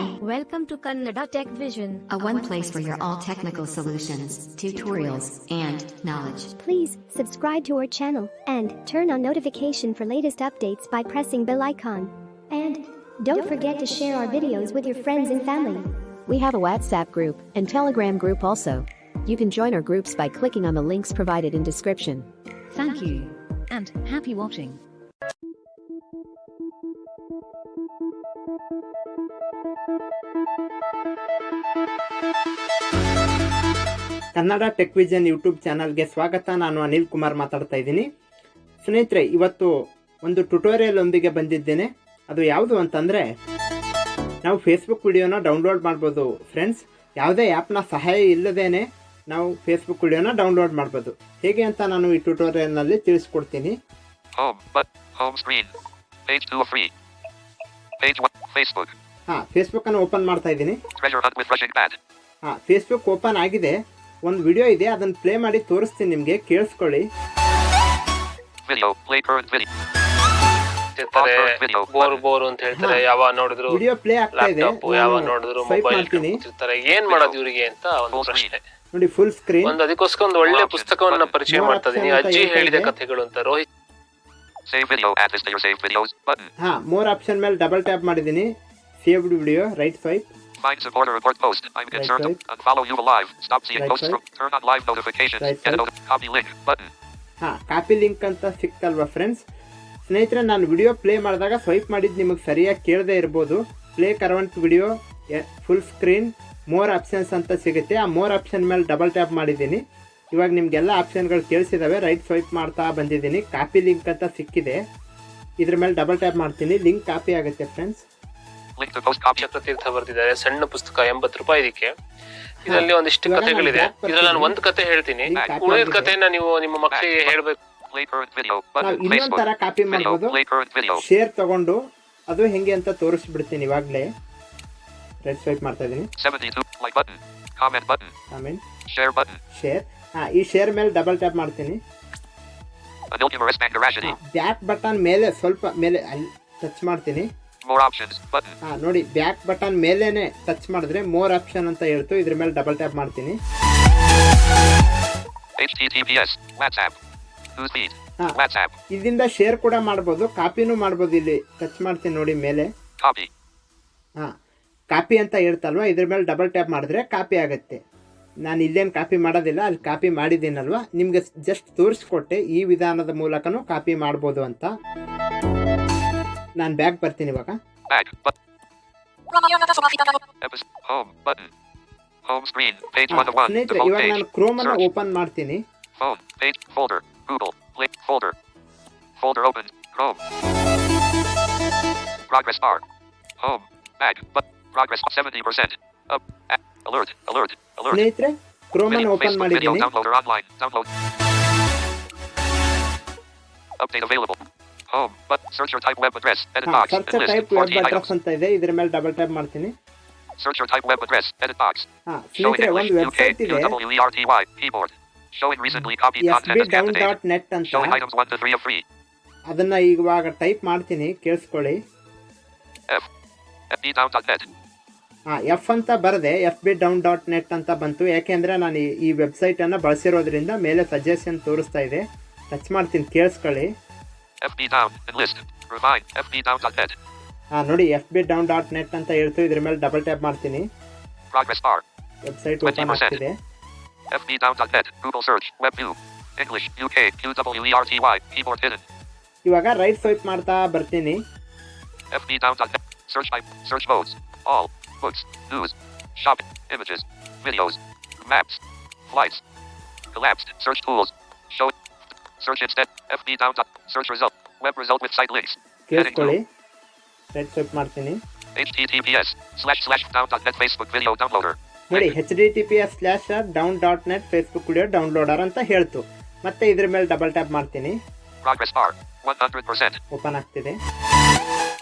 Welcome to Kannada Tech Vision, a one place for your all technical solutions, tutorials, and knowledge. Please subscribe to our channel and turn on notification for latest updates by pressing bell icon. And don't forget to share our videos with your friends and family. We have a WhatsApp group and Telegram group also. You can join our groups by clicking on the links provided in description. Thank you and happy watching. Kannada tech vision YouTube ಚಾನಲ್ಗೆ ಸ್ವಾಗತ. ನಾನು ಅನಿಲ್ ಕುಮಾರ್ ಮಾತಾಡ್ತಾ ಇದ್ದೀನಿ. ಸ್ನೇಹಿತರೆ, ಇವತ್ತು ಒಂದು tutorial ಒಂದಿಗೆ ಬಂದಿದ್ದೇನೆ. ಅದು ಯಾವುದು ಅಂತಂದರೆ, ನಾವು ಫೇಸ್ಬುಕ್ ವಿಡಿಯೋನ ಡೌನ್ಲೋಡ್ ಮಾಡ್ಬೋದು ಫ್ರೆಂಡ್ಸ್. ಯಾವುದೇ ಆ್ಯಪ್ನ ಸಹಾಯ ಇಲ್ಲದೇನೆ ನಾವು ಫೇಸ್ಬುಕ್ ವಿಡಿಯೋನ ಡೌನ್ಲೋಡ್ ಮಾಡ್ಬೋದು. ಹೇಗೆ ಅಂತ ನಾನು ಈ ಟ್ಯುಟೋರಿಯಲ್ನಲ್ಲಿ ತಿಳಿಸ್ಕೊಡ್ತೀನಿ. ಫೇಸ್ಬುಕ್ ಅನ್ನು ಓಪನ್ ಮಾಡ್ತಾ ಇದ್ದೀನಿ. ಫೇಸ್ಬುಕ್ ಓಪನ್ ಆಗಿದೆ. ಒಂದು ವಿಡಿಯೋ ಇದೆ, ಅದನ್ನು ಪ್ಲೇ ಮಾಡಿ ತೋರಿಸ್ತೀನಿ ನಿಮಗೆ, ಕೇಳಿಸ್ಕೊಳ್ಳಿ. ವಿಡಿಯೋ ಪ್ಲೇ ಆಗ್ತಾ ಇದೆ, ಸ್ವೈಪ್ ಮಾಡ್ತೀನಿ. ಏನ್ ಮಾಡೋದು ಇವರಿಗೆ ಅಂತ ಒಂದು ಪ್ರಶ್ನೆ ನೋಡಿ, ಫುಲ್ ಸ್ಕ್ರೀನ್. ಅದಕ್ಕೋಸ್ಕರ ಒಂದು ಒಳ್ಳೆ ಪುಸ್ತಕವನ್ನ ಪರಿಚಯ ಮಾಡ್ತಾ ಇದೀನಿ, ಅಜ್ಜಿ ಹೇಳಿದ ಕಥೆಗಳು ಅಂತ. ರೋಹಿತ್ ಮೋರ್ ಆಪ್ಷನ್ ಮೇಲೆ ಡಬಲ್ ಟ್ಯಾಪ್ ಮಾಡಿದ್ದೀನಿ. Saved video, right swipe. Find support or report post. I'm concerned. Unfollow you alive. Stop seeing posts from. Turn on live notifications. Get a copy link button. Copy link ಅಂತ ಸಿಕ್ತಲ್ವಾ friends. ಸ್ನೇಹಿತರೆ, ನಾನು video play ಮಾಡಿದಾಗ swipe ಮಾಡಿದ್ದು ನಿಮಗೆ ಸರಿಯಾಗಿ ಕೇಳದೇ ಇರ್ಬೋದು. Play current video, full screen, more options ಅಂತ ಸಿಗುತ್ತೆ. ಆ ಮೋರ್ ಆಪ್ಷನ್ ಮೇಲೆ ಡಬಲ್ ಟ್ಯಾಪ್ ಮಾಡಿದ್ದೀನಿ. ಇವಾಗ ನಿಮಗೆಲ್ಲ ಆಪ್ಷನ್ಗಳು ಕೇಳಿಸಿದಾವೆ. ರೈಟ್ ಸ್ವೈಪ್ ಮಾಡ್ತಾ ಬಂದಿದ್ದೀನಿ. ಕಾಪಿ ಲಿಂಕ್ ಅಂತ ಸಿಕ್ಕಿದೆ, ಇದ್ರ ಮೇಲೆ ಡಬಲ್ ಟ್ಯಾಪ್ ಮಾಡ್ತೀನಿ. ಲಿಂಕ್ ಕಾಪಿ ಆಗುತ್ತೆ ಫ್ರೆಂಡ್ಸ್. ಚಕ್ರತೀರ್ಥ ಬರ್ತಿದ್ದಾರೆ, ಸಣ್ಣ ಪುಸ್ತಕ, 80 ರೂಪಾಯಿ ಇದಕ್ಕೆ. ಇದರಲ್ಲಿ ಒಂದಿಷ್ಟು ಕಥೆಗಳಿದೆ. ಇದ್ರಲ್ಲಿ ನಾನು ಒಂದು ಕತೆ ಹೇಳ್ತೀನಿ, ಉಳಿದ ಕಥೆನ ನೀವು ನಿಮ್ಮ ಮಕ್ಕಳಿಗೆ ಹೇಳ್ಬೇಕು. ಇನ್ನೊಂದ್ ತರ ಕಾಪಿ ಮಾಡ್ಬೋದು. ಶೇರ್ ತಗೊಂಡು ಅದು ಹೆಂಗೆ ಅಂತ ತೋರಿಸ್ಬಿಡ್ತೀನಿ ಇವಾಗ್ಲೇ. ರೈಟ್ ಸ್ವೈಪ್ ಮಾಡ್ತಾ ಇದೀನಿ. Comment, share. ಈ ಶೇರ್ ಮೇಲೆ ಡಬಲ್ ಟ್ಯಾಪ್ ಮಾಡ್ತೀನಿ. ಬ್ಯಾಕ್ ಬಟನ್ ಮೇಲೆ ಸ್ವಲ್ಪ ಮೇಲೆ ಟಚ್ ಮಾಡ್ತೀನಿ. ನೋಡಿ, ಬ್ಯಾಕ್ ಬಟನ್ ಮೇಲೇನೆ ಟಚ್ ಮಾಡಿದ್ರೆ ಮೋರ್ ಆಪ್ಷನ್ ಅಂತ ಹೇಳ್ತು. ಇದ್ರ ಮೇಲೆ ಡಬಲ್ ಟ್ಯಾಪ್ ಮಾಡ್ತೀನಿ. ಇದರಿಂದ ಶೇರ್ ಕೂಡ ಮಾಡ್ಬೋದು, ಕಾಪಿನೂ ಮಾಡ್ಬೋದು. ಇಲ್ಲಿ ಟಚ್ ಮಾಡ್ತೀನಿ ನೋಡಿ ಮೇಲೆ. ಕಾಪಿ ಅಂತ ಹೇಳ್ತಲ್ವಾ, ಇದ್ರ ಮೇಲೆ ಡಬಲ್ ಟ್ಯಾಪ್ ಮಾಡಿದ್ರೆ ಕಾಪಿ ಆಗುತ್ತೆ. ನಾನು ಇಲ್ಲೇನು ಕಾಪಿ ಮಾಡೋದಿಲ್ಲ, ಅಲ್ಲಿ ಕಾಪಿ ಮಾಡಿದ್ದೀನಲ್ವಾ, ನಿಮ್ಗೆ ಜಸ್ಟ್ ತೋರಿಸ್ಕೊಟ್ಟೆ ಈ ವಿಧಾನದ ಮೂಲಕನೂ ಕಾಪಿ ಮಾಡ್ಬೋದು ಅಂತ. ನಾನು ಬ್ಯಾಕ್ ಬರ್ತೀನಿ ಇವಾಗ. ಸ್ನೇಹಿತರೆ, ಇವಾಗ ನಾನು ಕ್ರೋಮ್ ಅನ್ನು ಓಪನ್ ಮಾಡ್ತೀನಿ. ಸ್ನೇಹಿತರೆ, ಕ್ರೋಮ್ ಅನ್ನು ಓಪನ್ ಮಾಡಿದ್ದೀನಿ. Search your type web address. Edit box. Search your type web address ಅಂತ ಇದೆ, ಇದರ ಮೇಲೆ ಡಬಲ್ ಟ್ಯಾಪ್ ಮಾಡ್ತೀನಿ. Search your type web address. Edit box. ಸ್ನೇಹಿತರೆ, ಒಂದು ವೆಬ್ಸೈಟ್ ಇದೆ, keyboard. Showing recently copied content as candidate. fbdown.net ಅಂತ. Showing items 1 to 3 of 3. ಅದನ್ನ ಇವಾಗ ಟೈಪ್ ಮಾಡ್ತೀನಿ, ಕೇಳಿಸ್ಕೊಳ್ಳಿ. fbdown.net. ಎಫ್ ಅಂತ ಬರದೆ fbdown.net ಅಂತ ಬಂತು. ಯಾಕೆಂದ್ರೆ ನಾನು ಈ ವೆಬ್ಸೈಟ್ ಅನ್ನ ಬಳಸಿರೋದ್ರಿಂದ ಮೇಲೆ ಸಜೆಷನ್ ತೋರಿಸ್ತಾ ಇದೆ. ಟಚ್ ಮಾಡ್ತೀನಿ, ಕೇಳಿಸ್ಕೊಳ್ಳಿ. fbdown enlist refine fbdown.net. ನೋಡಿ, fbdown.net ಅಂತ ಹೇಳ್ತು. ಇದ್ರ ಮೇಲೆ ಡಬಲ್ ಟ್ಯಾಪ್ ಮಾಡ್ತೀನಿ. Progress bar. ವೆಬ್ಸೈಟ್ ಓಪನ್ ಆಗ್ತಿದೆ. fbdown.net Google search web view English UK QWERTY keyboard hidden. ಇವಾಗ ರೈಟ್ ಸ್ವೈಪ್ ಮಾಡ್ತಾ ಬರ್ತೀನಿ. fbdown.net search type search modes all books news shopping images videos maps flights collapsed search tools show search instead fbdown. Search result web result with site links. ಕೇಳಿಸ್ಕೊಳ್ಳಿ, right swipe ಮಾಡ್ತೀನಿ. https://down.net Facebook video downloader. ನೋಡಿ, https://down.net Facebook video downloader ಅಂತ ಹೇಳ್ತು. ಮತ್ತೆ ಇದ್ರ ಮೇಲೆ double tap ಮಾಡ್ತೀನಿ. Progress bar 100%. Open ಆಗ್ತಿದೆ.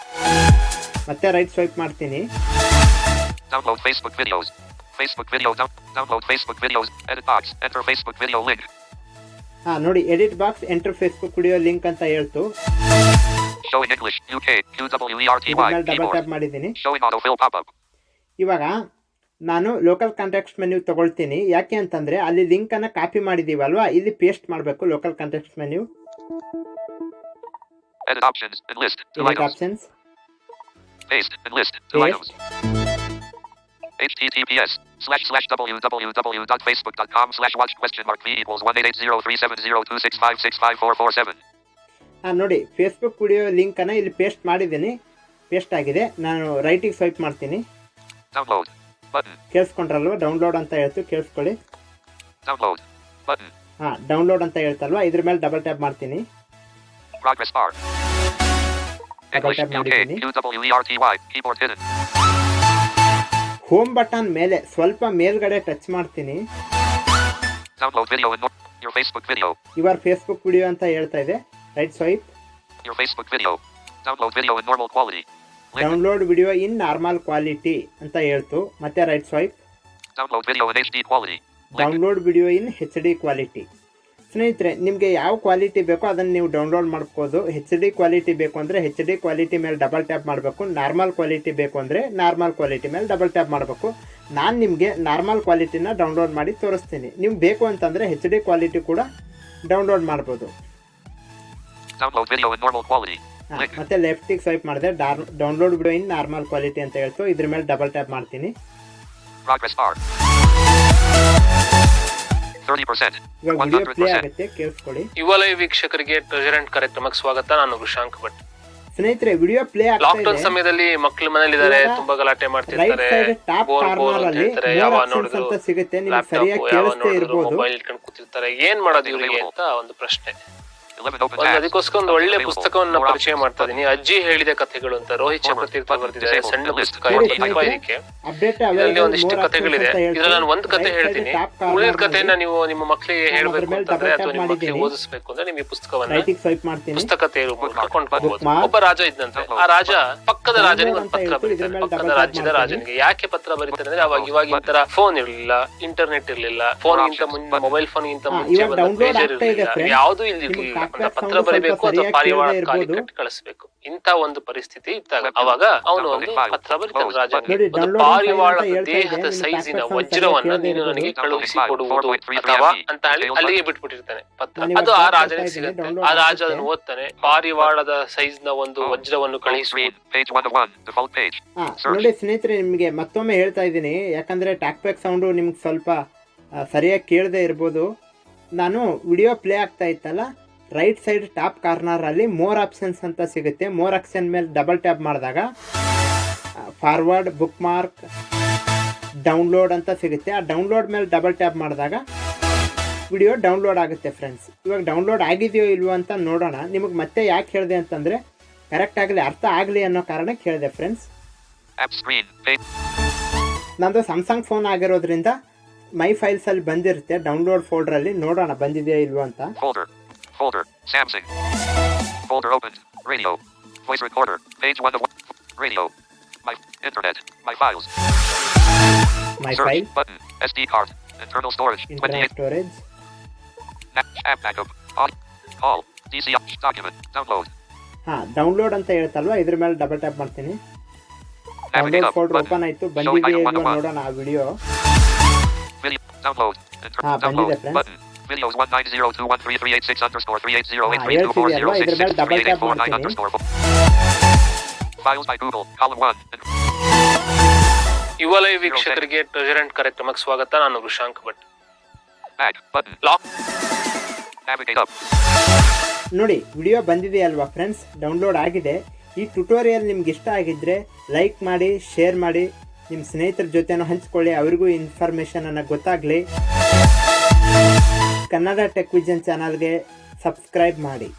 ಮತ್ತೆ ರೈಟ್ ಸ್ವೈಪ್ ಮಾಡ್ತೀನಿ. Download Facebook videos. Facebook video download Facebook videos. Edit box. Enter Facebook video link. ನೋಡಿ, edit box, enter Facebook video link ಅಂತ ಹೇಳ್ತು. Showing English UK QWERTY double tap ಮಾಡಿದ್ದೀನಿ. Showing autofill pop-up. ಇವಾಗ ನಾನು local contacts menu ತೊಗೊಳ್ತೀನಿ. ಯಾಕೆ ಅಂತಂದರೆ ಅಲ್ಲಿ ಲಿಂಕನ್ನು ಕಾಪಿ ಮಾಡಿದ್ದೀವಲ್ವಾ, ಇಲ್ಲಿ ಪೇಸ್ಟ್ ಮಾಡಬೇಕು. Local contacts menu, Edit options and list to edit items. Options, Paste and list to items. https://www.facebook.com/watch?v=188037026565447. ನೋಡಿ ಫೇಸ್ಬುಕ್ ವಿಡಿಯೋ ಲಿಂಕನ್ನು ಇಲ್ಲಿ ಪೇಸ್ಟ್ ಮಾಡಿದ್ದೀನಿ. ಪೇಸ್ಟ್ ಆಗಿದೆ. ನಾನು ರೈಟಿಗೆ ಸ್ವೈಪ್ ಮಾಡ್ತೀನಿ. Download button. ಕೇಳಿಸ್ಕೊಂಡ್ರಲ್ವ, ಡೌನ್ಲೋಡ್ ಅಂತ ಹೇಳ್ತು, ಕೇಳಿಸ್ಕೊಳ್ಳಿ. Download button. ಡೌನ್ಲೋಡ್ ಅಂತ ಹೇಳ್ತಲ್ವಾ, ಇದ್ರ ಮೇಲೆ ಡಬಲ್ ಟ್ಯಾಪ್ ಮಾಡ್ತೀನಿ. Progress bar. English tab UK ಮಾಡಿದ್ದೀನಿ. QWERTY keyboard hidden. Home button ಮೇಲೆ ಸ್ವಲ್ಪ ಮೇಲ್ಗಡೆ ಟಚ್ ಮಾಡ್ತೀನಿ. Download video in your Facebook video. ಇವರ್ ಫೇಸ್ಬುಕ್ ವಿಡಿಯೋ ಅಂತ ಹೇಳ್ತಾ ಇದೆ. Right swipe. Your Facebook video. Download video in normal quality. Link. Download video in normal quality ಅಂತ ಹೇಳ್ತು. ಮತ್ತೆ right swipe. Download video in HD quality. Link. Download video in HD quality. ಸ್ನೇಹಿತರೆ, ನಿಮಗೆ ಯಾವ quality ಬೇಕೋ ಅದನ್ನು ನೀವು ಡೌನ್ಲೋಡ್ ಮಾಡ್ಬೋದು. HD ಕ್ವಾಲಿಟಿ ಬೇಕು ಅಂದರೆ HD ಕ್ವಾಲಿಟಿ ಮೇಲೆ ಡಬಲ್ ಟ್ಯಾಪ್ ಮಾಡಬೇಕು. ನಾರ್ಮಲ್ ಕ್ವಾಲಿಟಿ ಬೇಕು ಅಂದರೆ ನಾರ್ಮಲ್ ಕ್ವಾಲಿಟಿ ಮೇಲೆ ಡಬಲ್ ಟ್ಯಾಪ್ ಮಾಡಬೇಕು. ನಾನು ನಿಮಗೆ ನಾರ್ಮಲ್ ಕ್ವಾಲಿಟಿನ ಡೌನ್ಲೋಡ್ ಮಾಡಿ ತೋರಿಸ್ತೀನಿ. ನೀವು ಬೇಕು ಅಂತಂದರೆ HD ಕ್ವಾಲಿಟಿ ಕೂಡ ಡೌನ್ಲೋಡ್ ಮಾಡ್ಬೋದು. Download video in normal quality. Link. ಮತ್ತೆ ಲೆಫ್ಟಿಗೆ ಸ್ವೈಪ್ ಮಾಡಿದೆ. Download video in normal quality ಅಂತ ಹೇಳ್ತು. ಇದ್ರ ಮೇಲೆ ಡಬಲ್ ಟ್ಯಾಪ್ ಮಾಡ್ತೀನಿ. Progress bar. 30%. ಇವಾಗ ವಿಡಿಯೋ ಪ್ಲೇ 100%. ಆಗುತ್ತೆ, ಕೇಳಿಸ್ಕೊಳ್ಳಿ. ಯುವ ಲೈವ್ ವೀಕ್ಷಕರಿಗೆ ಟ್ರೆಜರ್ ಅಂಡ್ ಕಾರ್ಯಕ್ರಮಕ್ಕೆ ಸ್ವಾಗತ. ನಾನು ಕೃಷಾಂಕ್ ಭಟ್. ಸ್ನೇಹಿತರೆ, ವಿಡಿಯೋ ಪ್ಲೇ ಆಗ್ತಾ ಲಾಕ್ಡೌನ್ ಇದೆ. ಸಮಯದಲ್ಲಿ ಮಕ್ಕಳು ಮನೇಲಿದ್ದಾರೆ, ಇವಾಗ ತುಂಬಾ ಗಲಾಟೆ ರೈಟ್ ಮಾಡ್ತಿರ್ತಾರೆ, ಸೈಡ್ ಟಾಪ್ ಬೋರ್ ಕಾರ್ನರ್ ಅಲ್ಲಿ ಅಂತಿರ್ತಾರೆ, ಮೋರ್ ಯಾವ ಆಪ್ಷನ್ಸ್ ನೋಡಿದ್ರು ಅಂತ ಸಿಗುತ್ತೆ. ನಿಮಗೆ ಲ್ಯಾಪ್ಟಾಪ್, ಸರಿಯಾಗಿ ಯಾವ ಕೇಳಿಸ್ತೇ ನೋಡಿದ್ರು ಇರ್ಬೋದು. ಮೊಬೈಲ್ ಇಟ್ಕೊಂಡು ಕೂತಿರ್ತಾರೆ. ಏನ್ ಮಾಡೋದು ಇವರಿಗೆ ಅಂತ ಒಂದು ಪ್ರಶ್ನೆ. 11 open ಒಂದು tabs. ಅದಕ್ಕೋಸ್ಕರ ಒಂದು ಒಳ್ಳೆ Available. ಪುಸ್ತಕವನ್ನ More ಪರಿಚಯ options. ಮಾಡ್ತಾ ಇದೀನಿ. ಅಜ್ಜಿ ಹೇಳಿದ ಕಥೆಗಳು ಅಂತ ರೋಹಿತ್ ಚಕ್ರತೀರ್ಥ ಬರೆದಿದ್ದಾರೆ. ಸಣ್ಣ ಪುಸ್ತಕ, ನೋಡಿ ಇದಕ್ಕೆ ಅಪ್ಡೇಟ್ ಇದರಲ್ಲಿ ಒಂದಿಷ್ಟು ಕಥೆಗಳಿದೆ. ಇದ್ರಲ್ಲಿ ನಾನು ಒಂದು ಕತೆ ಹೇಳ್ತೀನಿ. ಉಳಿದ ಕಥೆಯನ್ನ ನೀವು ನಿಮ್ಮ ಮಕ್ಕಳಿಗೆ ಹೇಳ್ಬೇಕು ಅಂತಂದ್ರೆ ಅಥವಾ ನಿಮ್ಮ ಮಕ್ಕಳಿಗೆ ಓದಿಸ್ಬೇಕು ಅಂದ್ರೆ ನಿಮಗೆ ಪುಸ್ತಕವನ್ನ ರೈಟಿಗೆ ಸ್ವೈಪ್ ಮಾಡ್ತೀನಿ. ಪುಸ್ತಕ ತೇರು ಕೊಂಡ್ಕೋಬಹುದು. ಒಬ್ಬ ರಾಜ ಇದ್ದಂತೆ. ಆ ರಾಜ ಪಕ್ಕದ ರಾಜನಿಗೆ ಒಂದು ಪತ್ರ ಬರೀತಾನೆ. ಪಕ್ಕದ ರಾಜ್ಯದ ರಾಜನಿಗೆ ಯಾಕೆ ಪತ್ರ ಬರೀತಾರೆ ಅಂದ್ರೆ ಇವಾಗಿನ ತರ ಫೋನ್ ಇರ್ಲಿಲ್ಲ, ಇಂಟರ್ನೆಟ್ ಇರ್ಲಿಲ್ಲ, ಫೋನ್ ಗಿಂತ ಮುಂಚೆ ಮೊಬೈಲ್ ಫೋನ್ ಗಿಂತ ಮುಂಚೆ ಬಂದ ಪೇಜರ್ ಇರ್ಲಿಲ್ಲ, ಯಾವ್ದು ಇರ್ಲಿಲ್ಲ. ಪತ್ರ ಬರೀಬೇಕು ಅಥವಾ ಪಾರಿವಾಳ ಖಾಲಿ ಕಟ್ಟಿ ಕಳಿಸ್ಬೇಕು. ಇಂತ ಒಂದು ಪರಿಸ್ಥಿತಿ ಇದ್ದಾಗ ಅವಾಗ ಅವನು ಒಂದು ಪತ್ರ ಬರೀತಾನೆ ರಾಜನಿಗೆ. ಒಂದು ಪಾರಿವಾಳದ ದೇಹದ ಸೈಜಿನ ವಜ್ರವನ್ನ ನೀನು ನನಗೆ ಕಳುಹಿಸಿ ಕೊಡುವುದು ಅಥವಾ ಅಂತ ಹೇಳಿ ಅಲ್ಲಿಗೆ ಬಿಟ್ಬಿಟ್ಟಿರ್ತಾನೆ ಪತ್ರ. ಅದು ಆ ರಾಜನಿಗೆ ಸಿಗುತ್ತೆ. ಆ ರಾಜ ಅದನ್ನು ಓದ್ತಾನೆ. ಪಾರಿವಾಳದ ಸೈಜ್ ನ ಒಂದು ವಜ್ರವನ್ನು ಕಳುಹಿಸುವುದು. Page 101. Default page. ನೋಡಿ ಸ್ನೇಹಿತರೆ, ನಿಮಗೆ ಮತ್ತೊಮ್ಮೆ ಹೇಳ್ತಾ ಇದ್ದೀನಿ, ಯಾಕಂದ್ರೆ ಟ್ಯಾಕ್ ಪ್ಯಾಕ್ ಸೌಂಡು ನಿಮ್ಗೆ ಸ್ವಲ್ಪ ಸರಿಯಾಗಿ ಕೇಳದೆ ಇರ್ಬೋದು. ನಾನು ವಿಡಿಯೋ ಪ್ಲೇ ಆಗ್ತಾ ಇತ್ತಲ್ಲ, ರೈಟ್ ಸೈಡ್ ಟಾಪ್ ಕಾರ್ನರ್ ಅಲ್ಲಿ ಮೋರ್ ಆಪ್ಷನ್ಸ್ ಅಂತ ಸಿಗುತ್ತೆ. ಮೋರ್ ಆಪ್ಷನ್ ಮೇಲೆ ಡಬಲ್ ಟ್ಯಾಪ್ ಮಾಡಿದಾಗ ಫಾರ್ವರ್ಡ್, ಬುಕ್ ಮಾರ್ಕ್, ಡೌನ್ಲೋಡ್ ಅಂತ ಸಿಗುತ್ತೆ. ಆ ಡೌನ್ಲೋಡ್ ಮೇಲೆ ಡಬಲ್ ಟ್ಯಾಪ್ ಮಾಡಿದಾಗ ವಿಡಿಯೋ ಡೌನ್ಲೋಡ್ ಆಗುತ್ತೆ ಫ್ರೆಂಡ್ಸ್. ಇವಾಗ ಡೌನ್ಲೋಡ್ ಆಗಿದೆಯೋ ಇಲ್ವೋ ಅಂತ ನೋಡೋಣ. ನಿಮಗೆ ಮತ್ತೆ ಯಾಕೆ ಹೇಳಿದೆ ಅಂತಂದರೆ ಕರೆಕ್ಟ್ ಆಗಲಿ, ಅರ್ಥ ಆಗಲಿ ಅನ್ನೋ ಕಾರಣಕ್ಕೆ ಹೇಳಿದೆ ಫ್ರೆಂಡ್ಸ್. App screen. Page. ನಂದು ಸ್ಯಾಮ್ಸಂಗ್ ಫೋನ್ ಆಗಿರೋದ್ರಿಂದ ಮೈ ಫೈಲ್ಸಲ್ಲಿ ಬಂದಿರುತ್ತೆ ಡೌನ್ಲೋಡ್ ಫೋಲ್ಡ್ರಲ್ಲಿ. ನೋಡೋಣ ಬಂದಿದೆಯೋ ಇಲ್ವೋ ಅಂತ. Folder. Samsung. Folder opened. Radio. Voice recorder. Page 1 of 1. Radio. My internet. My files. My Search file, button. SD card. Internal storage. Internal 28. Storage, App backup. Call. DC document. Download. Download ಅಂತ ಹೇಳ್ತಲ್ವಾ, ಇದ್ರ ಮೇಲೆ double tap ಮಾಡ್ತೀನಿ. Navigate download up folder button. Open ಆಯಿತು. Showing ಬಂದಿದೆಯೋ item ಇಲ್ವೋ 101. ನೋಡೋಣ ಆ video. Video. Download. ಬಂದಿದೆ Download friends. button. Videos 190213386_380832406243804062804. Files by Google. Column 1. ಯುವ ಲೈವ್ ವೀಕ್ಷಕರಿಗೆ ಟ್ರೆಜರ್ ಅಂಡ್ ಕಾರ್ಯಕ್ರಮಕ್ಕೆ ಸ್ವಾಗತ. ನಾನು Krishank Bhat. Back button. Lock. Navigate up. ನೋಡಿ ವಿಡಿಯೋ ಬಂದಿದೆ ಅಲ್ವಾ ಫ್ರೆಂಡ್ಸ್, ಡೌನ್ಲೋಡ್ ಆಗಿದೆ. ಈ ಟ್ಯುಟೋರಿಯಲ್ ನಿಮ್ಗೆ ಇಷ್ಟ ಆಗಿದ್ರೆ ಲೈಕ್ ಮಾಡಿ, ಶೇರ್ ಮಾಡಿ, ನಿಮ್ಮ ಸ್ನೇಹಿತರ ಜೊತೆನೂ ಹಂಚ್ಕೊಳ್ಳಿ. ಅವರಿಗೂ ಇನ್ಫಾರ್ಮೇಷನ್ ಅನ್ನ ಗೊತ್ತಾಗಲಿ. ಕನ್ನಡ ಟೆಕ್ ವಿಷನ್ ಚಾನಲ್ಗೆ ಸಬ್ಸ್ಕ್ರೈಬ್ ಮಾಡಿ.